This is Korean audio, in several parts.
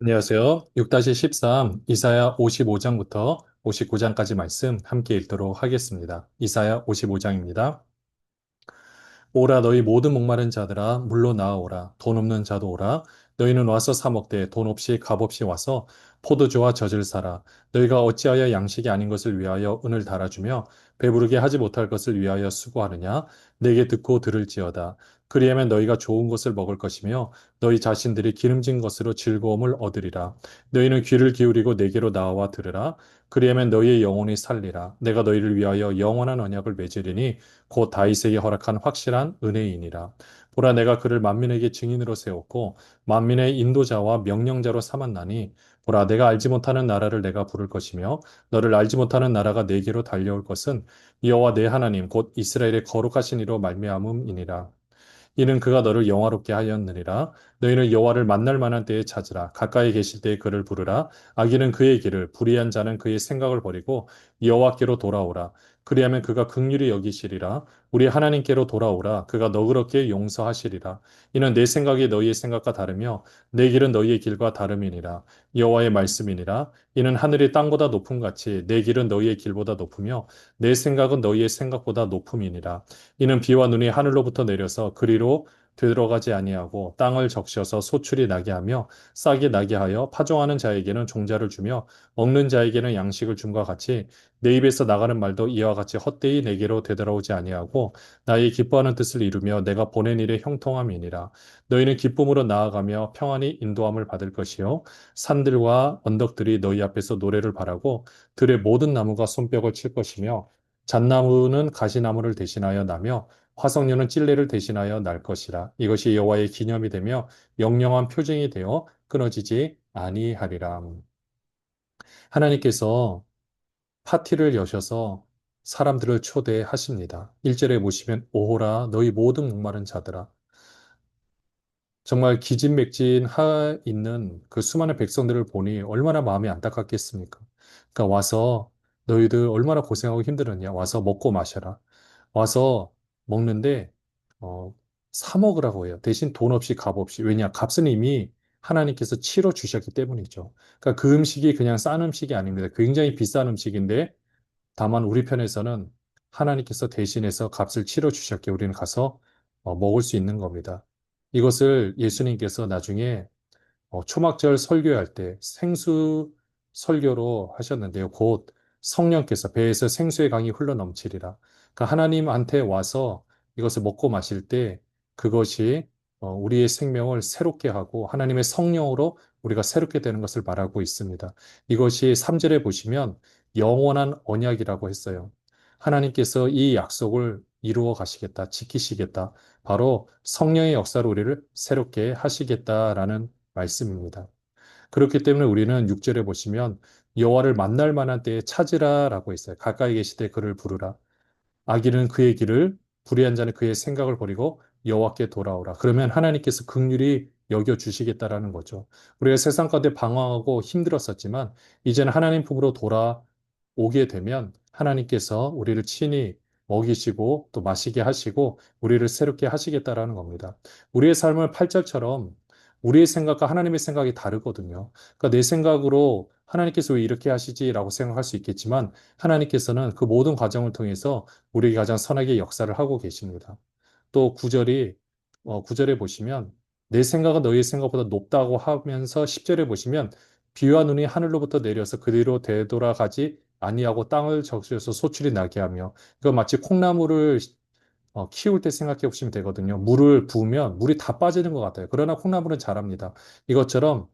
안녕하세요. 6-13 이사야 55장부터 59장까지 말씀 함께 읽도록 하겠습니다. 이사야 55장입니다. 오라 너희 모든 목마른 자들아 물로 나아오라 돈 없는 자도 오라 너희는 와서 사 먹되 돈 없이 값 없이 와서 포도주와 젖을 사라 너희가 어찌하여 양식이 아닌 것을 위하여 은을 달아주며 배부르게 하지 못할 것을 위하여 수고하느냐 내게 듣고 들을지어다 그리하면 너희가 좋은 것을 먹을 것이며 너희 자신들이 기름진 것으로 즐거움을 얻으리라 너희는 귀를 기울이고 내게로 나와 들으라 그리하면 너희의 영혼이 살리라 내가 너희를 위하여 영원한 언약을 맺으리니 곧 다윗에게 허락한 확실한 은혜이니라. 보라 내가 그를 만민에게 증인으로 세웠고 만민의 인도자와 명령자로 삼았나니 보라 내가 알지 못하는 나라를 내가 부를 것이며 너를 알지 못하는 나라가 내게로 달려올 것은 여호와 내 하나님 곧 이스라엘의 거룩하신 이로 말미암음이니라. 이는 그가 너를 영화롭게 하였느니라. 너희는 여호와를 만날 만한 때에 찾으라. 가까이 계실 때에 그를 부르라. 악인은 그의 길을, 불의한 자는 그의 생각을 버리고 여호와께로 돌아오라. 그리하면 그가 긍휼히 여기시리라. 우리 하나님께로 돌아오라. 그가 너그럽게 용서하시리라. 이는 내 생각이 너희의 생각과 다르며 내 길은 너희의 길과 다름이니라. 여호와의 말씀이니라. 이는 하늘이 땅보다 높음 같이 내 길은 너희의 길보다 높으며 내 생각은 너희의 생각보다 높음이니라. 이는 비와 눈이 하늘로부터 내려서 그리로 되들어가지 아니하고 땅을 적셔서 소출이 나게 하며 싹이 나게 하여 파종하는 자에게는 종자를 주며 먹는 자에게는 양식을 줌과 같이 내 입에서 나가는 말도 이와 같이 헛되이 내게로 되돌아오지 아니하고 나의 기뻐하는 뜻을 이루며 내가 보낸 일의 형통함이니라. 너희는 기쁨으로 나아가며 평안히 인도함을 받을 것이요 산들과 언덕들이 너희 앞에서 노래를 바라고 들의 모든 나무가 손뼉을 칠 것이며 잣나무는 가시나무를 대신하여 나며 화석류는 찔레를 대신하여 날 것이라. 이것이 여호와의 기념이 되며 영영한 표징이 되어 끊어지지 아니하리라. 하나님께서 파티를 여셔서 사람들을 초대하십니다. 1절에 보시면 오호라 너희 모든 목마른 자들아 정말 기진맥진하 있는 그 수많은 백성들을 보니 얼마나 마음이 안타깝겠습니까? 그러니까 와서 너희들 얼마나 고생하고 힘들었냐? 와서 먹고 마셔라. 와서 먹는데 어, 사 먹으라고 해요. 대신 돈 없이 값 없이. 왜냐? 값은 이미 하나님께서 치러 주셨기 때문이죠. 그러니까 그 음식이 그냥 싼 음식이 아닙니다. 굉장히 비싼 음식인데 다만 우리 편에서는 하나님께서 대신해서 값을 치러 주셨기에 우리는 가서 먹을 수 있는 겁니다. 이것을 예수님께서 나중에 초막절 설교할 때 생수 설교로 하셨는데요. 곧 성령께서 배에서 생수의 강이 흘러 넘치리라. 그러니까 하나님한테 와서 이것을 먹고 마실 때 그것이 우리의 생명을 새롭게 하고 하나님의 성령으로 우리가 새롭게 되는 것을 말하고 있습니다. 이것이 3절에 보시면 영원한 언약이라고 했어요. 하나님께서 이 약속을 이루어 가시겠다, 지키시겠다. 바로 성령의 역사로 우리를 새롭게 하시겠다라는 말씀입니다. 그렇기 때문에 우리는 6절에 보시면 여호와를 만날 만한 때에 찾으라라고 했어요. 가까이 계실 때 그를 부르라. 악인은 그의 길을 불의한 자는 그의 생각을 버리고 여호와께 돌아오라. 그러면 하나님께서 긍휼히 여겨 주시겠다라는 거죠. 우리가 세상 가운데 방황하고 힘들었었지만 이제는 하나님 품으로 돌아오게 되면 하나님께서 우리를 친히 먹이시고 또 마시게 하시고 우리를 새롭게 하시겠다라는 겁니다. 우리의 삶을 8절처럼 우리의 생각과 하나님의 생각이 다르거든요. 그러니까 내 생각으로 하나님께서 왜 이렇게 하시지라고 생각할 수 있겠지만 하나님께서는 그 모든 과정을 통해서 우리에게 가장 선하게 역사를 하고 계십니다. 또 구절에 보시면 내 생각은 너희의 생각보다 높다고 하면서 10절에 보시면 비와 눈이 하늘로부터 내려서 그대로 되돌아가지 아니하고 땅을 적셔서 소출이 나게 하며 이거 마치 콩나물을 키울 때 생각해 보시면 되거든요. 물을 부으면 물이 다 빠지는 것 같아요. 그러나 콩나물은 자랍니다. 이것처럼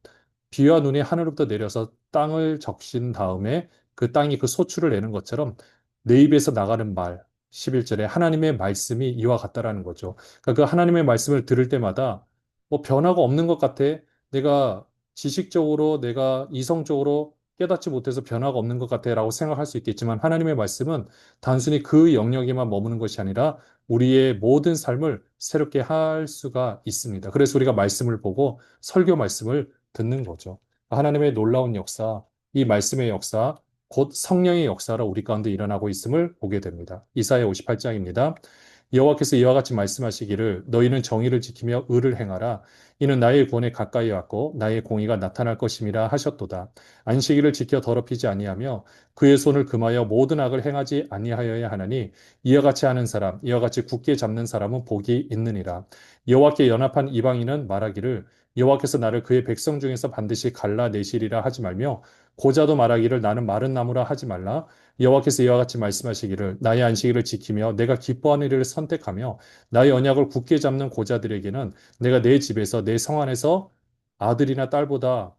비와 눈이 하늘로부터 내려서 땅을 적신 다음에 그 땅이 그 소출을 내는 것처럼 내 입에서 나가는 말, 11절에 하나님의 말씀이 이와 같다라는 거죠. 그러니까 그 하나님의 말씀을 들을 때마다 뭐 변화가 없는 것 같아. 내가 지식적으로, 내가 이성적으로 깨닫지 못해서 변화가 없는 것 같아라고 생각할 수 있겠지만 하나님의 말씀은 단순히 그 영역에만 머무는 것이 아니라 우리의 모든 삶을 새롭게 할 수가 있습니다. 그래서 우리가 말씀을 보고 설교 말씀을 듣는 거죠. 하나님의 놀라운 역사, 이 말씀의 역사, 곧 성령의 역사로 우리 가운데 일어나고 있음을 보게 됩니다. 이사야 58장입니다. 여호와께서 이와 같이 말씀하시기를 너희는 정의를 지키며 의를 행하라. 이는 나의 구원에 가까이 왔고 나의 공의가 나타날 것임이라 하셨도다. 안식일을 지켜 더럽히지 아니하며 그의 손을 금하여 모든 악을 행하지 아니하여야 하나니 이와 같이 하는 사람, 이와 같이 굳게 잡는 사람은 복이 있느니라. 여호와께 연합한 이방인은 말하기를 여호와께서 나를 그의 백성 중에서 반드시 갈라내시리라 하지 말며 고자도 말하기를 나는 마른 나무라 하지 말라. 여호와께서 이와 같이 말씀하시기를 나의 안식일을 지키며 내가 기뻐하는 일을 선택하며 나의 언약을 굳게 잡는 고자들에게는 내가 내 집에서 내 성 안에서 아들이나 딸보다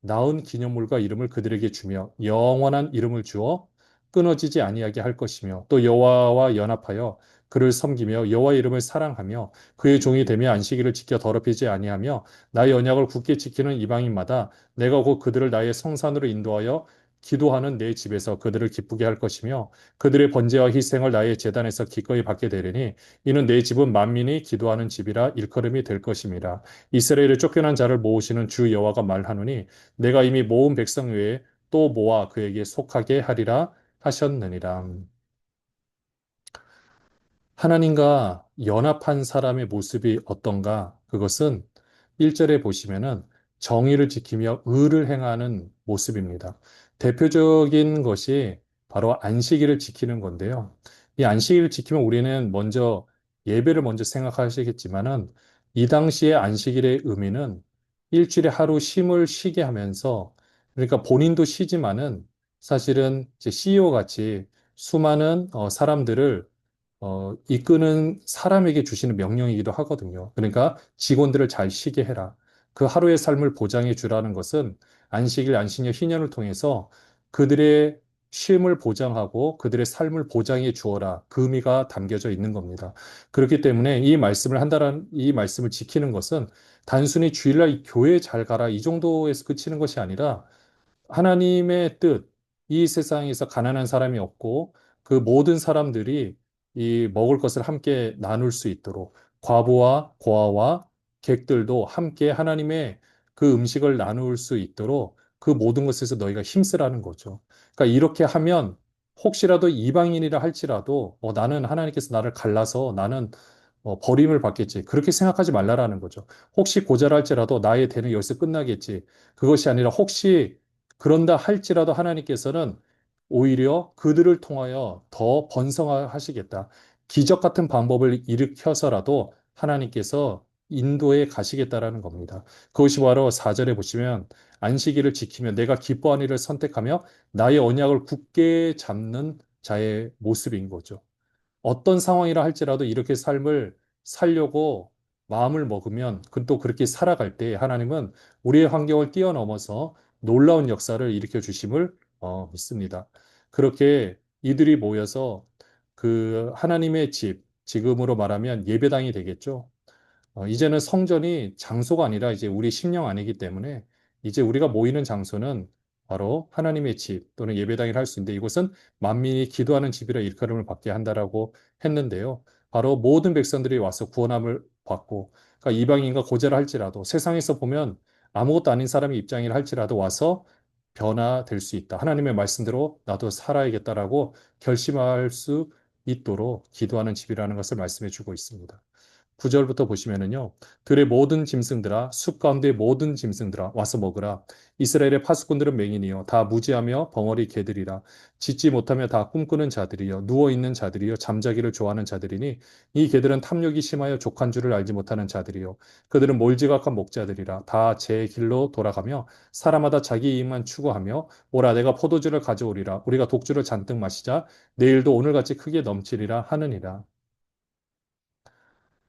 나은 기념물과 이름을 그들에게 주며 영원한 이름을 주어 끊어지지 아니하게 할 것이며 또 여호와와 연합하여 그를 섬기며 여호와의 이름을 사랑하며 그의 종이 되며 안식일을 지켜 더럽히지 아니하며 나의 언약을 굳게 지키는 이방인마다 내가 곧 그들을 나의 성산으로 인도하여 기도하는 내 집에서 그들을 기쁘게 할 것이며 그들의 번제와 희생을 나의 제단에서 기꺼이 받게 되리니 이는 내 집은 만민이 기도하는 집이라 일컬음이 될 것임이라. 이스라엘의 쫓겨난 자를 모으시는 주 여호와가 말하노니 내가 이미 모은 백성 외에 또 모아 그에게 속하게 하리라 하셨느니라. 하나님과 연합한 사람의 모습이 어떤가? 그것은 1절에 보시면은 정의를 지키며 의를 행하는 모습입니다. 대표적인 것이 바로 안식일을 지키는 건데요. 이 안식일을 지키면 우리는 먼저 예배를 먼저 생각하시겠지만은 이 당시의 안식일의 의미는 일주일에 하루 쉼을 쉬게 하면서 그러니까 본인도 쉬지만은 사실은 이제 CEO 같이 수많은 사람들을 이끄는 사람에게 주시는 명령이기도 하거든요. 그러니까 직원들을 잘 쉬게 해라. 그 하루의 삶을 보장해 주라는 것은 안식일, 안식년, 희년을 통해서 그들의 쉼을 보장하고 그들의 삶을 보장해 주어라. 그 의미가 담겨져 있는 겁니다. 그렇기 때문에 이 말씀을 한다는, 이 말씀을 지키는 것은 단순히 주일날 교회 잘 가라 이 정도에서 그치는 것이 아니라 하나님의 뜻, 이 세상에서 가난한 사람이 없고 그 모든 사람들이 이 먹을 것을 함께 나눌 수 있도록 과부와 고아와 객들도 함께 하나님의 그 음식을 나눌 수 있도록 그 모든 것에서 너희가 힘쓰라는 거죠. 그러니까 이렇게 하면 혹시라도 이방인이라 할지라도 나는 하나님께서 나를 갈라서 나는 버림을 받겠지. 그렇게 생각하지 말라라는 거죠. 혹시 고절할지라도 나의 대는 여기서 끝나겠지. 그것이 아니라 혹시 그런다 할지라도 하나님께서는 오히려 그들을 통하여 더 번성하시겠다. 기적 같은 방법을 일으켜서라도 하나님께서 인도에 가시겠다라는 겁니다. 그것이 바로 4절에 보시면 안식일을 지키며 내가 기뻐하는 일을 선택하며 나의 언약을 굳게 잡는 자의 모습인 거죠. 어떤 상황이라 할지라도 이렇게 삶을 살려고 마음을 먹으면 또 그렇게 살아갈 때 하나님은 우리의 환경을 뛰어넘어서 놀라운 역사를 일으켜 주심을 믿습니다. 그렇게 이들이 모여서 그 하나님의 집, 지금으로 말하면 예배당이 되겠죠. 이제는 성전이 장소가 아니라 이제 우리 심령 안이기 때문에 이제 우리가 모이는 장소는 바로 하나님의 집 또는 예배당이라 할 수 있는데 이곳은 만민이 기도하는 집이라 일컬음을 받게 한다라고 했는데요. 바로 모든 백성들이 와서 구원함을 받고 그러니까 이방인과 고제를 할지라도 세상에서 보면 아무것도 아닌 사람의 입장이라 할지라도 와서 변화될 수 있다. 하나님의 말씀대로 나도 살아야겠다라고 결심할 수 있도록 기도하는 집이라는 것을 말씀해 주고 있습니다. 9절부터 보시면은요. 들의 모든 짐승들아 숲 가운데 모든 짐승들아 와서 먹으라. 이스라엘의 파수꾼들은 맹인이요 다 무지하며 벙어리 개들이라. 짖지 못하며 다 꿈꾸는 자들이요 누워 있는 자들이요 잠자기를 좋아하는 자들이니 이 개들은 탐욕이 심하여 족한 줄을 알지 못하는 자들이요 그들은 몰지각한 목자들이라. 다 제 길로 돌아가며 사람마다 자기 이익만 추구하며 오라 내가 포도주를 가져오리라. 우리가 독주를 잔뜩 마시자 내일도 오늘같이 크게 넘치리라 하느니라.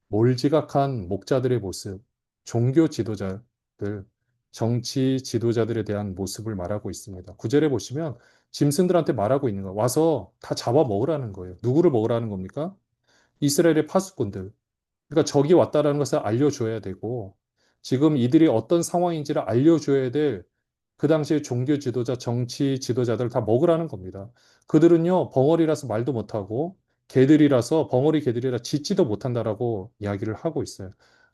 몰지각한 목자들의 모습, 종교 지도자들, 정치 지도자들에 대한 모습을 말하고 있습니다. 구절에 보시면 짐승들한테 말하고 있는 거예요. 와서 다 잡아 먹으라는 거예요. 누구를 먹으라는 겁니까? 이스라엘의 파수꾼들. 그러니까 적이 왔다라는 것을 알려줘야 되고 지금 이들이 어떤 상황인지를 알려줘야 될 그 당시에 종교 지도자, 정치 지도자들 다 먹으라는 겁니다. 그들은요, 벙어리라서 말도 못하고 개들이라서 벙어리 개들이라 짖지도 못한다라고 이야기를 하고 있어요.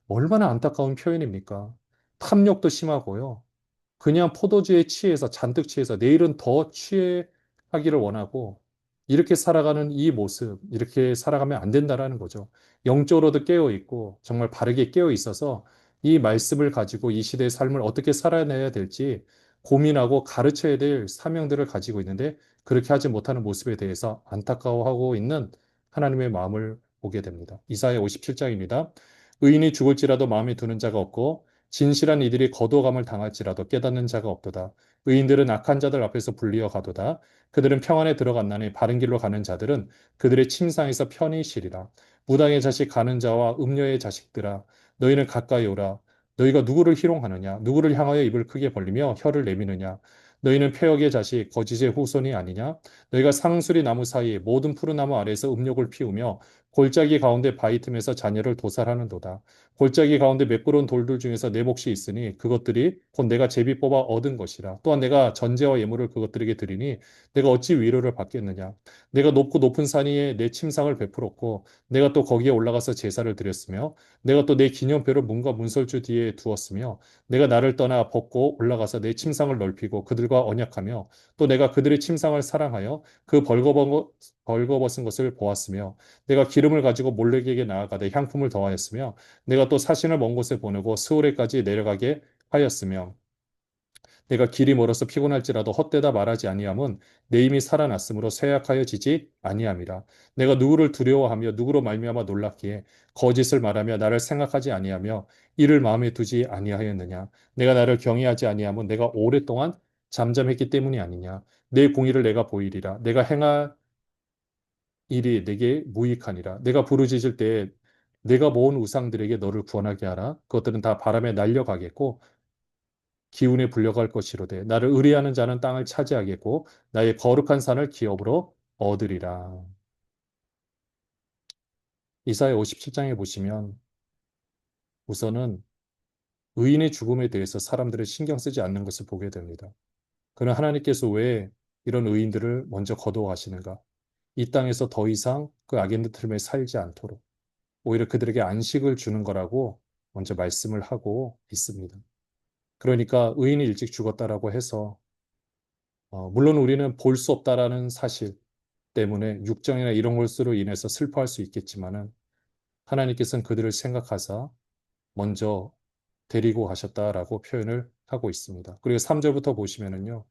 얼마나 안타까운 표현입니까? 탐욕도 심하고요. 그냥 포도주에 취해서 잔뜩 취해서 내일은 더 취하기를 원하고 이렇게 살아가는 이 모습, 이렇게 살아가면 안 된다라는 거죠. 영적으로도 깨어 있고 정말 바르게 깨어 있어서 이 말씀을 가지고 이 시대의 삶을 어떻게 살아내야 될지 고민하고 가르쳐야 될 사명들을 가지고 있는데 그렇게 하지 못하는 모습에 대해서 안타까워하고 있는 하나님의 마음을 보게 됩니다. 이사야 57장입니다. 의인이 죽을지라도 마음에 두는 자가 없고 진실한 이들이 거두어감을 당할지라도 깨닫는 자가 없도다. 의인들은 악한 자들 앞에서 불리어 가도다. 그들은 평안에 들어갔나니 바른 길로 가는 자들은 그들의 침상에서 편히 쉬리라. 무당의 자식 가는 자와 음녀의 자식들아 너희는 가까이 오라. 너희가 누구를 희롱하느냐 누구를 향하여 입을 크게 벌리며 혀를 내미느냐 너희는 패역의 자식 거짓의 후손이 아니냐 너희가 상수리 나무 사이 모든 푸른 나무 아래에서 음욕을 피우며 골짜기 가운데 바위 틈에서 자녀를 도살하는도다. 골짜기 가운데 매끄러운 돌들 중에서 내 몫이 있으니 그것들이 곧 내가 제비 뽑아 얻은 것이라. 또한 내가 전제와 예물을 그것들에게 드리니 내가 어찌 위로를 받겠느냐. 내가 높고 높은 산 위에 내 침상을 베풀었고 내가 또 거기에 올라가서 제사를 드렸으며 내가 또 내 기념표를 문과 문설주 뒤에 두었으며 내가 나를 떠나 벗고 올라가서 내 침상을 넓히고 그들과 언약하며 또 내가 그들의 침상을 사랑하여 그 벌거벗은 것을 보았으며 내가 기름을 가지고 몰렉에게 나아가되 향품을 더하였으며 내가 또 사신을 먼 곳에 보내고 스오레까지 내려가게 하였으며 내가 길이 멀어서 피곤할지라도 헛되다 말하지 아니함은 내 힘이 살아났으므로 쇠약하여지지 아니함이라. 내가 누구를 두려워하며 누구로 말미암아 놀랍기에 거짓을 말하며 나를 생각하지 아니하며 이를 마음에 두지 아니하였느냐. 내가 나를 경외하지 아니함은 내가 오랫동안 잠잠했기 때문이 아니냐. 내 공의를 내가 보이리라. 내가 행할 일이 내게 무익하니라. 내가 부르짖을 때에 내가 모은 우상들에게 너를 구원하게 하라. 그것들은 다 바람에 날려가겠고 기운에 불려갈 것이로되 나를 의뢰하는 자는 땅을 차지하겠고 나의 거룩한 산을 기업으로 얻으리라. 이사야 57장에 보시면 우선은 의인의 죽음에 대해서 사람들을 신경 쓰지 않는 것을 보게 됩니다. 그러나 하나님께서 왜 이런 의인들을 먼저 거두어가시는가? 이 땅에서 더 이상 그 악인들 틈에 살지 않도록 오히려 그들에게 안식을 주는 거라고 먼저 말씀을 하고 있습니다. 그러니까 의인이 일찍 죽었다라고 해서 물론 우리는 볼 수 없다라는 사실 때문에 육정이나 이런 것으로 인해서 슬퍼할 수 있겠지만은 하나님께서는 그들을 생각하사 먼저 데리고 가셨다라고 표현을 하고 있습니다. 그리고 3절부터 보시면은요.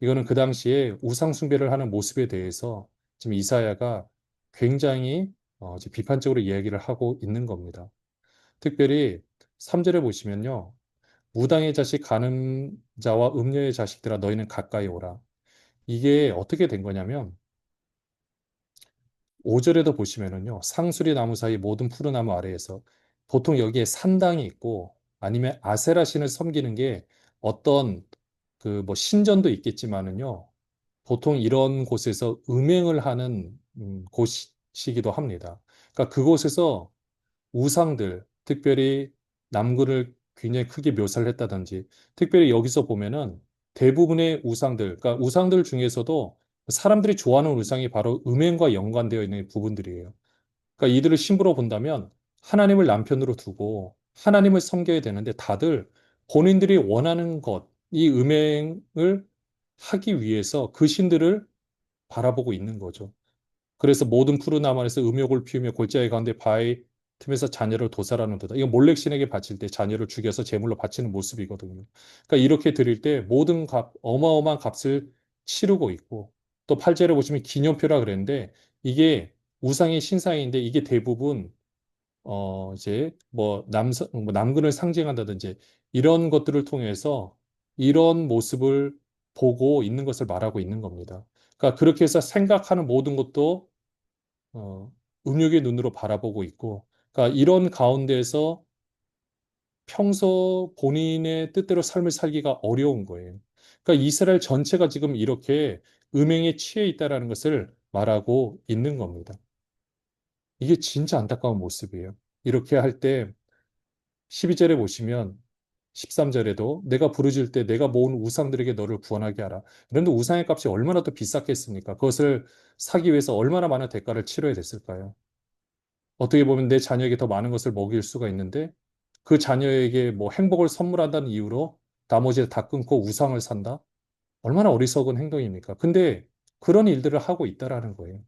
이거는 그 당시에 우상 숭배를 하는 모습에 대해서 지금 이사야가 굉장히 이제 비판적으로 이야기를 하고 있는 겁니다. 특별히 3절에 보시면요. 무당의 자식 가늠 자와 음녀의 자식들아 너희는 가까이 오라. 이게 어떻게 된 거냐면 5절에도 보시면은요. 상수리 나무 사이 모든 푸른 나무 아래에서 보통 여기에 산당이 있고 아니면 아세라 신을 섬기는 게 어떤 그 뭐 신전도 있겠지만은요. 보통 이런 곳에서 음행을 하는 곳이기도 합니다. 그러니까 그곳에서 우상들, 특별히 남구를 굉장히 크게 묘사를 했다든지, 특별히 여기서 보면은 대부분의 우상들, 그러니까 우상들 중에서도 사람들이 좋아하는 우상이 바로 음행과 연관되어 있는 부분들이에요. 그러니까 이들을 신부로 본다면 하나님을 남편으로 두고 하나님을 섬겨야 되는데 다들 본인들이 원하는 것, 이 음행을 하기 위해서 그 신들을 바라보고 있는 거죠. 그래서 모든 푸른 나무 안에서 음욕을 피우며 골짜기 가운데 바위 틈에서 자녀를 도살하는도다. 이거 몰렉신에게 바칠 때 자녀를 죽여서 제물로 바치는 모습이거든요. 그러니까 이렇게 드릴 때 모든 값, 어마어마한 값을 치르고 있고 또 8절에 보시면 기념표라 그랬는데 이게 우상의 신상인데 이게 대부분 이제 뭐 남근을 상징한다든지 이런 것들을 통해서 이런 모습을 보고 있는 것을 말하고 있는 겁니다. 그러니까 그렇게 해서 생각하는 모든 것도 어, 음욕의 눈으로 바라보고 있고, 그러니까 이런 가운데에서 평소 본인의 뜻대로 삶을 살기가 어려운 거예요. 그러니까 이스라엘 전체가 지금 이렇게 음행에 취해 있다라는 것을 말하고 있는 겁니다. 이게 진짜 안타까운 모습이에요. 이렇게 할 때 12절에 보시면 13절에도 내가 부르짖을 때 내가 모은 우상들에게 너를 구원하게 하라. 그런데 우상의 값이 얼마나 더 비쌌겠습니까? 그것을 사기 위해서 얼마나 많은 대가를 치러야 됐을까요? 어떻게 보면 내 자녀에게 더 많은 것을 먹일 수가 있는데 그 자녀에게 뭐 행복을 선물한다는 이유로 나머지 다 끊고 우상을 산다? 얼마나 어리석은 행동입니까? 근데 그런 일들을 하고 있다라는 거예요.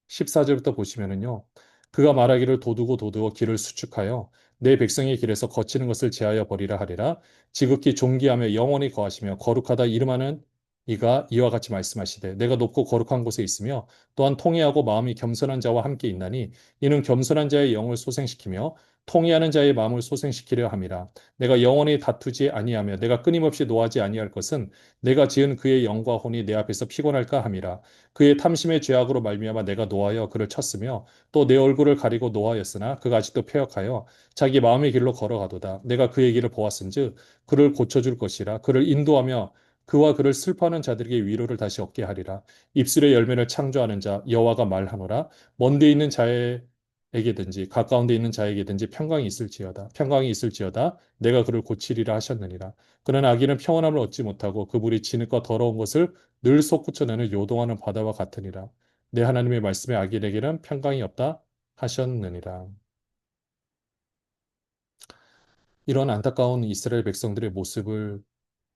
14절부터 보시면은요. 그가 말하기를 도두고 도두어 길을 수축하여 내 백성의 길에서 거치는 것을 제하여 버리라 하리라. 지극히 존귀하며 영원히 거하시며 거룩하다 이름하는 이가 이와 같이 말씀하시되 내가 높고 거룩한 곳에 있으며 또한 통회하고 마음이 겸손한 자와 함께 있나니 이는 겸손한 자의 영을 소생시키며 통회하는 자의 마음을 소생시키려 함이라. 내가 영원히 다투지 아니하며 내가 끊임없이 노하지 아니할 것은 내가 지은 그의 영과 혼이 내 앞에서 피곤할까 함이라. 그의 탐심의 죄악으로 말미암아 내가 노하여 그를 쳤으며 또 내 얼굴을 가리고 노하였으나 그가 아직도 패역하여 자기 마음의 길로 걸어가도다. 내가 그의 길을 보았은즉 그를 고쳐줄 것이라. 그를 인도하며 그와 그를 슬퍼하는 자들에게 위로를 다시 얻게 하리라. 입술의 열매를 창조하는 자 여호와가 말하노라. 먼데 있는 자에게든지 가까운 데 있는 자에게든지 평강이 있을지어다. 평강이 있을지어다. 내가 그를 고치리라 하셨느니라. 그러나 악인은 평안함을 얻지 못하고 그 물이 진흙과 더러운 것을 늘 솟구쳐내는 요동하는 바다와 같으니라. 내 하나님의 말씀에 악인에게는 평강이 없다 하셨느니라. 이런 안타까운 이스라엘 백성들의 모습을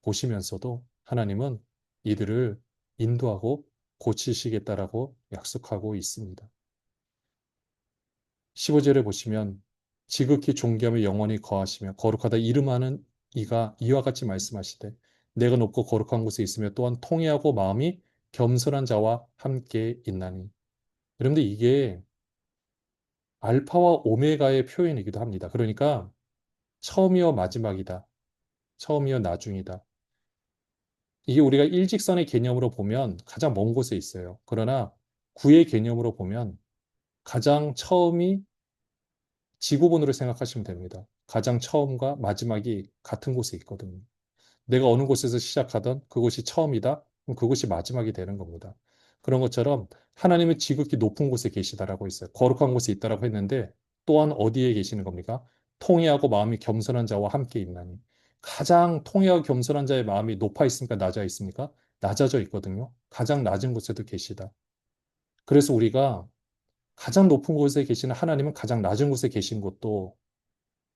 보시면서도 하나님은 이들을 인도하고 고치시겠다라고 약속하고 있습니다. 15절에 보시면 지극히 존귀하며 영원히 거하시며 거룩하다 이름하는 이가 이와 같이 말씀하시되 내가 높고 거룩한 곳에 있으며 또한 통회하고 마음이 겸손한 자와 함께 있나니. 여러분들 이게 알파와 오메가의 표현이기도 합니다. 그러니까 처음이요 마지막이다. 처음이요 나중이다. 이게 우리가 일직선의 개념으로 보면 가장 먼 곳에 있어요. 그러나 구의 개념으로 보면 가장 처음이 지구본으로 생각하시면 됩니다. 가장 처음과 마지막이 같은 곳에 있거든요. 내가 어느 곳에서 시작하던 그곳이 처음이다. 그럼 그곳이 마지막이 되는 겁니다. 그런 것처럼 하나님은 지극히 높은 곳에 계시다라고 있어요. 거룩한 곳에 있다라고 했는데 또한 어디에 계시는 겁니까? 통회하고 마음이 겸손한 자와 함께 있나니. 가장 통회하고 겸손한 자의 마음이 높아 있습니까? 낮아 있습니까? 낮아져 있거든요. 가장 낮은 곳에도 계시다. 그래서 우리가 가장 높은 곳에 계시는 하나님은 가장 낮은 곳에 계신 것도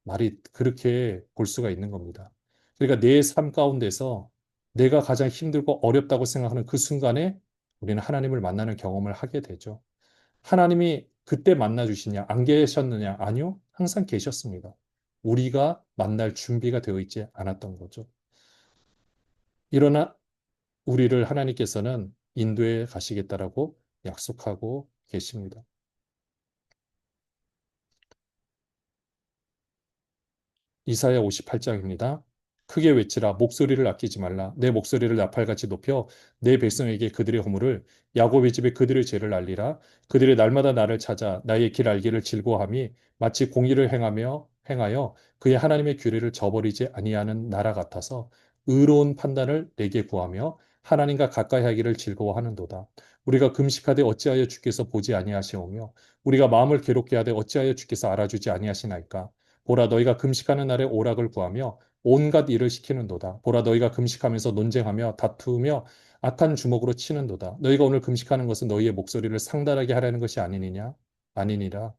말이 그렇게 볼 수가 있는 겁니다. 그러니까 내 삶 가운데서 내가 가장 힘들고 어렵다고 생각하는 그 순간에 우리는 하나님을 만나는 경험을 하게 되죠. 하나님이 그때 만나 주시냐? 안 계셨느냐? 아니요. 항상 계셨습니다. 우리가 만날 준비가 되어 있지 않았던 거죠. 일어나 우리를 하나님께서는 인도에 가시겠다라고 약속하고 계십니다. 이사야 58장입니다. 크게 외치라 목소리를 아끼지 말라 내 목소리를 나팔같이 높여 내 백성에게 그들의 허물을 야곱의 집에 그들의 죄를 알리라 그들의 날마다 나를 찾아 나의 길 알기를 즐거워함이 마치 공의를 행하여 그의 하나님의 규례를 저버리지 아니하는 나라 같아서 의로운 판단을 내게 구하며 하나님과 가까이 하기를 즐거워하는도다. 우리가 금식하되 어찌하여 주께서 보지 아니하시오며 우리가 마음을 괴롭게 하되 어찌하여 주께서 알아주지 아니하시나이까. 보라 너희가 금식하는 날에 오락을 구하며 온갖 일을 시키는도다. 보라 너희가 금식하면서 논쟁하며 다투며 악한 주먹으로 치는도다. 너희가 오늘 금식하는 것은 너희의 목소리를 상달하게 하려는 것이 아니니냐? 아니니라.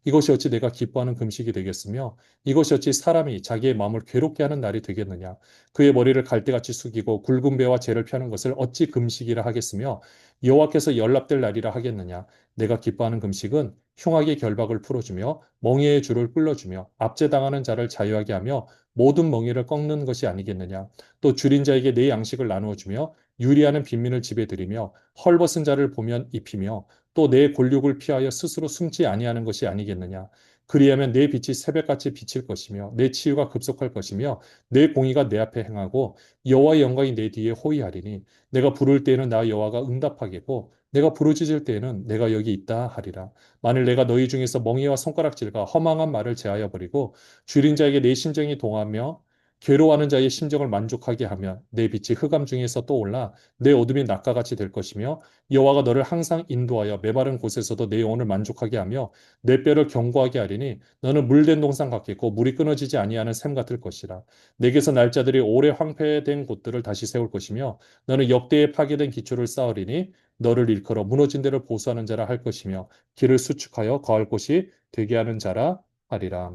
이것이 어찌 내가 기뻐하는 금식이 되겠으며 이것이 어찌 사람이 자기의 마음을 괴롭게 하는 날이 되겠느냐? 그의 머리를 갈대같이 숙이고 굵은 배와 재를 펴는 것을 어찌 금식이라 하겠으며 여호와께서 연락될 날이라 하겠느냐? 내가 기뻐하는 금식은 흉악의 결박을 풀어주며 멍에의 줄을 끌어주며 압제당하는 자를 자유하게 하며 모든 멍에를 꺾는 것이 아니겠느냐. 또 줄인 자에게 내 양식을 나누어 주며 유리하는 빈민을 집에 들이며 헐벗은 자를 보면 입히며 또 내 골육을 피하여 스스로 숨지 아니하는 것이 아니겠느냐. 그리하면 내 빛이 새벽같이 비칠 것이며 내 치유가 급속할 것이며 내 공의가 내 앞에 행하고 여호와의 영광이 내 뒤에 호위하리니 내가 부를 때에는 나 여호와가 응답하겠고 내가 부르짖을 때에는 내가 여기 있다 하리라. 만일 내가 너희 중에서 멍에와 손가락질과 허망한 말을 제하여 버리고 줄인 자에게 내 심정이 동하며 괴로워하는 자의 심정을 만족하게 하면 내 빛이 흑암 중에서 떠올라 내 어둠이 낮과 같이 될 것이며 여호와가 너를 항상 인도하여 메마른 곳에서도 내 영혼을 만족하게 하며 내 뼈를 견고하게 하리니 너는 물된 동산 같겠고 물이 끊어지지 아니하는 샘 같을 것이라. 내게서 날짜들이 오래 황폐된 곳들을 다시 세울 것이며 너는 역대에 파괴된 기초를 쌓으리니 너를 일컬어 무너진 데를 보수하는 자라 할 것이며 길을 수축하여 거할 곳이 되게 하는 자라 하리라.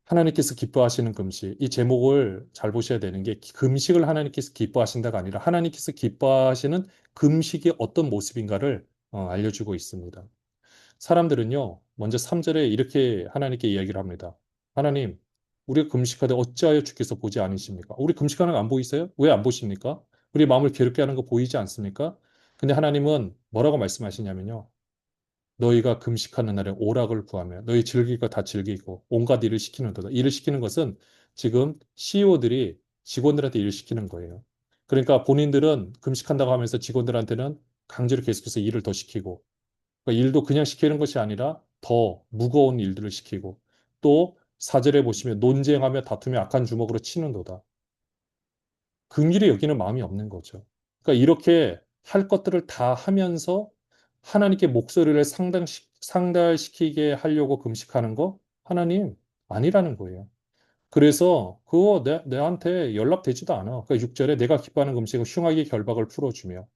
하나님께서 기뻐하시는 금식. 이 제목을 잘 보셔야 되는 게 금식을 하나님께서 기뻐하신다가 아니라 하나님께서 기뻐하시는 금식이 어떤 모습인가를 알려주고 있습니다. 사람들은요, 먼저 3절에 이렇게 하나님께 이야기를 합니다. 하나님, 우리가 금식하되 어찌하여 주께서 보지 않으십니까? 우리 금식하는 거 안 보이세요? 왜 안 보십니까? 우리 마음을 괴롭게 하는 거 보이지 않습니까? 근데 하나님은 뭐라고 말씀하시냐면요. 너희가 금식하는 날에 오락을 구하며 너희 즐길 거 다 즐기고 온갖 일을 시키는도다. 일을 시키는 것은 지금 CEO들이 직원들한테 일을 시키는 거예요. 그러니까 본인들은 금식한다고 하면서 직원들한테는 강제로 계속해서 일을 더 시키고 그러니까 일도 그냥 시키는 것이 아니라 더 무거운 일들을 시키고 또 사절에 보시면 논쟁하며 다투며 악한 주먹으로 치는도다. 긍휼히 여기는 마음이 없는 거죠. 그러니까 이렇게 할 것들을 다 하면서 하나님께 목소리를 상달시키게 하려고 금식하는 거 하나님 아니라는 거예요. 그래서 그거 내한테 연락되지도 않아. 그러니까 6절에 내가 기뻐하는 금식은 흉악의 결박을 풀어주며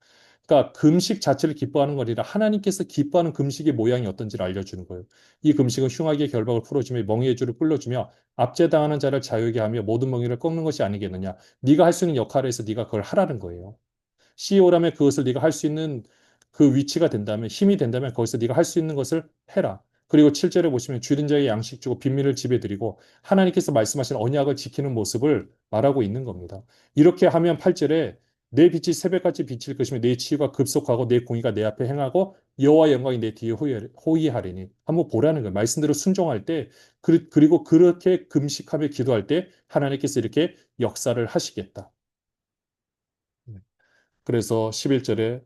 그러니까 금식 자체를 기뻐하는 것이 아니라 하나님께서 기뻐하는 금식의 모양이 어떤지를 알려주는 거예요. 이 금식은 흉악의 결박을 풀어주며 멍에의 줄을 풀어주며 압제당하는 자를 자유하게 하며 모든 멍에를 꺾는 것이 아니겠느냐. 네가 할 수 있는 역할을 해서 네가 그걸 하라는 거예요. CEO라면 그것을 네가 할 수 있는 그 위치가 된다면 힘이 된다면 거기서 네가 할 수 있는 것을 해라. 그리고 7절에 보시면 줄인 자에게 양식 주고 빈민을 집에 드리고 하나님께서 말씀하신 언약을 지키는 모습을 말하고 있는 겁니다. 이렇게 하면 8절에 내 빛이 새벽같이 비칠 것이며 내 치유가 급속하고 내 공의가 내 앞에 행하고 여호와 영광이 내 뒤에 호위하리니 한번 보라는 거예요. 말씀대로 순종할 때 그리고 그렇게 금식하며 기도할 때 하나님께서 이렇게 역사를 하시겠다. 그래서 11절에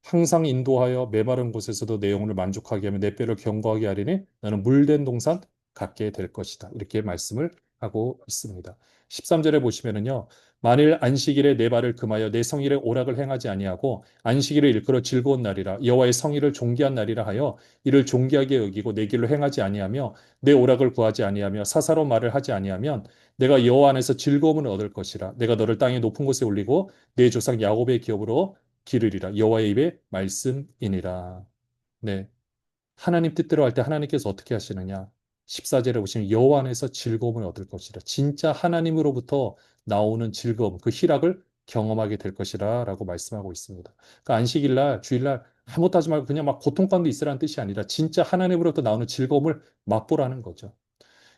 항상 인도하여 메마른 곳에서도 내 영혼을 만족하게 하며 내 뼈를 견고하게 하리니 나는 물된 동산 갖게 될 것이다. 이렇게 말씀을 하고 있습니다. 13절에 보시면은요. 만일 안식일에 내 발을 금하여 내 성일에 오락을 행하지 아니하고 안식일을 일컬어 즐거운 날이라 여호와의 성일을 존귀한 날이라 하여 이를 존귀하게 여기고 내 길로 행하지 아니하며 내 오락을 구하지 아니하며 사사로운 말을 하지 아니하면 내가 여호와 안에서 즐거움을 얻을 것이라 내가 너를 땅의 높은 곳에 올리고 내 조상 야곱의 기업으로 기르리라. 여호와의 입의 말씀이니라. 네. 하나님 뜻대로 할 때 하나님께서 어떻게 하시느냐? 14절에 보시면 여호와 안에서 즐거움을 얻을 것이라. 진짜 하나님으로부터 나오는 즐거움, 그 희락을 경험하게 될 것이라라고 말씀하고 있습니다. 그러니까 안식일날, 주일날 아무것도 하지 말고 그냥 막 고통 가운데 있으라는 뜻이 아니라 진짜 하나님으로부터 나오는 즐거움을 맛보라는 거죠.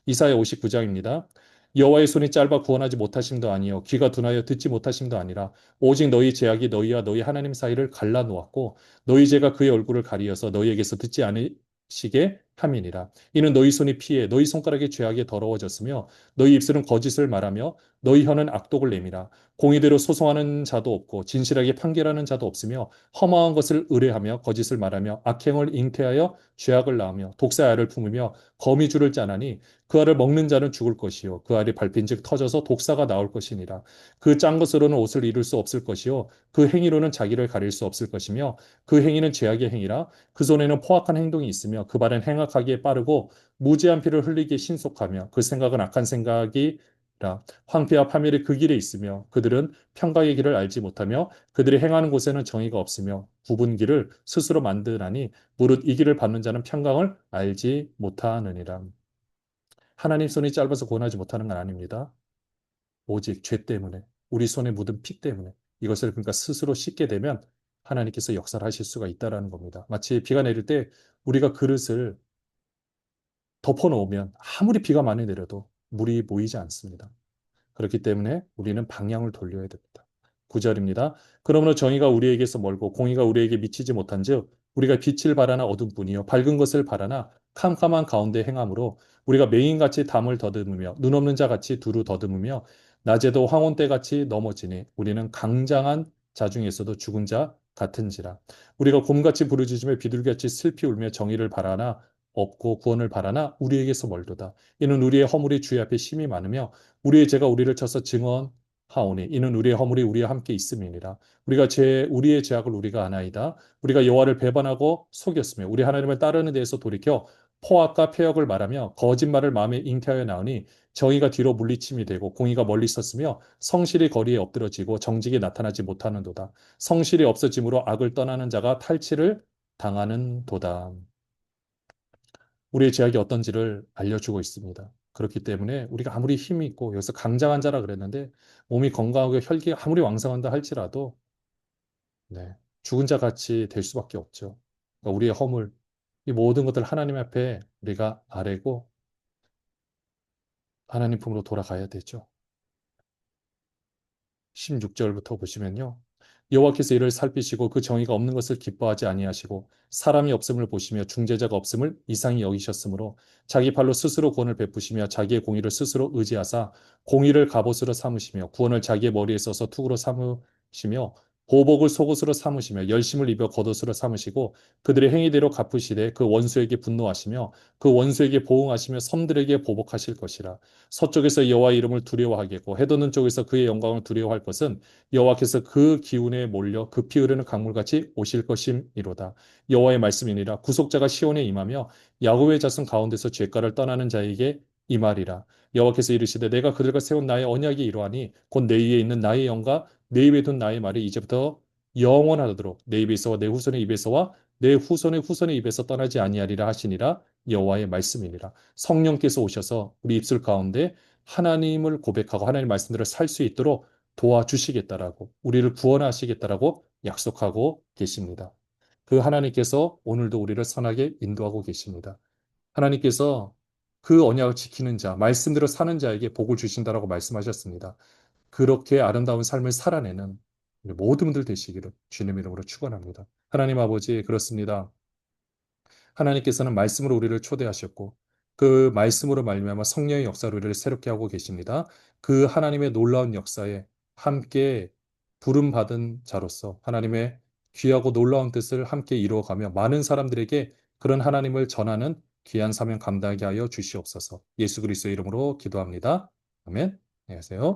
이사야 59장입니다. 여호와의 손이 짧아 구원하지 못하심도 아니요 귀가 둔하여 듣지 못하심도 아니라 오직 너희 죄악이 너희와 너희 하나님 사이를 갈라 놓았고 너희 죄가 그의 얼굴을 가리어서 너희에게서 듣지 않으시게 함이니라. 이는 너희 손이 피해 너희 손가락이 죄악에 더러워졌으며 너희 입술은 거짓을 말하며 너희 혀는 악독을 내미라. 공의대로 소송하는 자도 없고 진실하게 판결하는 자도 없으며 허망한 것을 의뢰하며 거짓을 말하며 악행을 잉태하여 죄악을 낳으며 독사의 알을 품으며 거미줄을 짜나니 그 알을 먹는 자는 죽을 것이요 그 알이 밟힌즉 터져서 독사가 나올 것이니라. 그 짠 것으로는 옷을 이룰 수 없을 것이요 그 행위로는 자기를 가릴 수 없을 것이며 그 행위는 죄악의 행위라. 그 손에는 포악한 행동이 있으며 그 발은 행악하기에 빠르고 무죄한 피를 흘리기에 신속하며 그 생각은 악한 생각이라. 황폐와 파멸이 그 길에 있으며 그들은 평강의 길을 알지 못하며 그들이 행하는 곳에는 정의가 없으며 굽은 길을 스스로 만드나니 무릇 이 길을 받는 자는 평강을 알지 못하느니라. 하나님 손이 짧아서 구원하지 못하는 건 아닙니다. 오직 죄 때문에, 우리 손에 묻은 피 때문에 이것을 그러니까 스스로 씻게 되면 하나님께서 역사를 하실 수가 있다라는 겁니다. 마치 비가 내릴 때 우리가 그릇을 덮어놓으면 아무리 비가 많이 내려도 물이 모이지 않습니다. 그렇기 때문에 우리는 방향을 돌려야 됩니다. 9절입니다. 그러므로 정의가 우리에게서 멀고 공의가 우리에게 미치지 못한즉 우리가 빛을 바라나 어둠뿐이요 밝은 것을 바라나 캄캄한 가운데 행함으로 우리가 맹인같이 담을 더듬으며 눈 없는 자같이 두루 더듬으며 낮에도 황혼 때같이 넘어지니 우리는 강장한 자 중에서도 죽은 자 같은지라. 우리가 곰같이 부르짖으며 비둘기같이 슬피 울며 정의를 바라나 없고 구원을 바라나 우리에게서 멀도다. 이는 우리의 허물이 주의 앞에 심히 많으며 우리의 죄가 우리를 쳐서 증언하오니 이는 우리의 허물이 우리와 함께 있음이니라. 우리의 죄악을 우리가 아나이다. 우리가 여호와를 배반하고 속였으며 우리 하나님을 따르는 데에서 돌이켜 포악과 패역을 말하며 거짓말을 마음에 잉태하여 나오니 정의가 뒤로 물리침이 되고 공의가 멀리 있었으며 성실이 거리에 엎드러지고 정직이 나타나지 못하는도다. 성실이 없어짐으로 악을 떠나는 자가 탈취를 당하는 도다. 우리의 죄악이 어떤지를 알려주고 있습니다. 그렇기 때문에 우리가 아무리 힘이 있고 여기서 강장한 자라 그랬는데 몸이 건강하고 혈기가 아무리 왕성한다 할지라도 네, 죽은 자 같이 될 수밖에 없죠. 그러니까 우리의 허물, 이 모든 것들 하나님 앞에 우리가 아뢰고 하나님 품으로 돌아가야 되죠. 16절부터 보시면요. 여호와께서 이를 살피시고 그 정의가 없는 것을 기뻐하지 아니하시고 사람이 없음을 보시며 중재자가 없음을 이상히 여기셨으므로 자기 팔로 스스로 구원을 베푸시며 자기의 공의를 스스로 의지하사 공의를 갑옷으로 삼으시며 구원을 자기의 머리에 써서 투구로 삼으시며 보복을 속옷으로 삼으시며 열심을 입어 겉옷으로 삼으시고 그들의 행위대로 갚으시되 그 원수에게 분노하시며 그 원수에게 보응하시며 섬들에게 보복하실 것이라. 서쪽에서 여호와의 이름을 두려워하겠고 해돋는 쪽에서 그의 영광을 두려워할 것은 여호와께서 그 기운에 몰려 급히 흐르는 강물같이 오실 것임이로다. 여호와의 말씀이니라. 구속자가 시온에 임하며 야곱의 자손 가운데서 죄가를 떠나는 자에게 임하리라. 여호와께서 이르시되 내가 그들과 세운 나의 언약이 이러하니 곧 내 위에 있는 나의 영과 내 입에 둔 나의 말이 이제부터 영원하도록 내 입에서와 내 후손의 입에서와 내 후손의 후손의 입에서 떠나지 아니하리라 하시니라. 여호와의 말씀이니라. 성령께서 오셔서 우리 입술 가운데 하나님을 고백하고 하나님의 말씀대로 살 수 있도록 도와주시겠다라고 우리를 구원하시겠다라고 약속하고 계십니다. 그 하나님께서 오늘도 우리를 선하게 인도하고 계십니다. 하나님께서 그 언약을 지키는 자, 말씀대로 사는 자에게 복을 주신다라고 말씀하셨습니다. 그렇게 아름다운 삶을 살아내는 우리 모든 분들 되시기를 주님 이름으로 축원합니다. 하나님 아버지 그렇습니다. 하나님께서는 말씀으로 우리를 초대하셨고 그 말씀으로 말미암아 성령의 역사로 우리를 새롭게 하고 계십니다. 그 하나님의 놀라운 역사에 함께 부름 받은 자로서 하나님의 귀하고 놀라운 뜻을 함께 이루어가며 많은 사람들에게 그런 하나님을 전하는 귀한 사명 감당하게 하여 주시옵소서. 예수 그리스도의 이름으로 기도합니다. 아멘. 안녕하세요.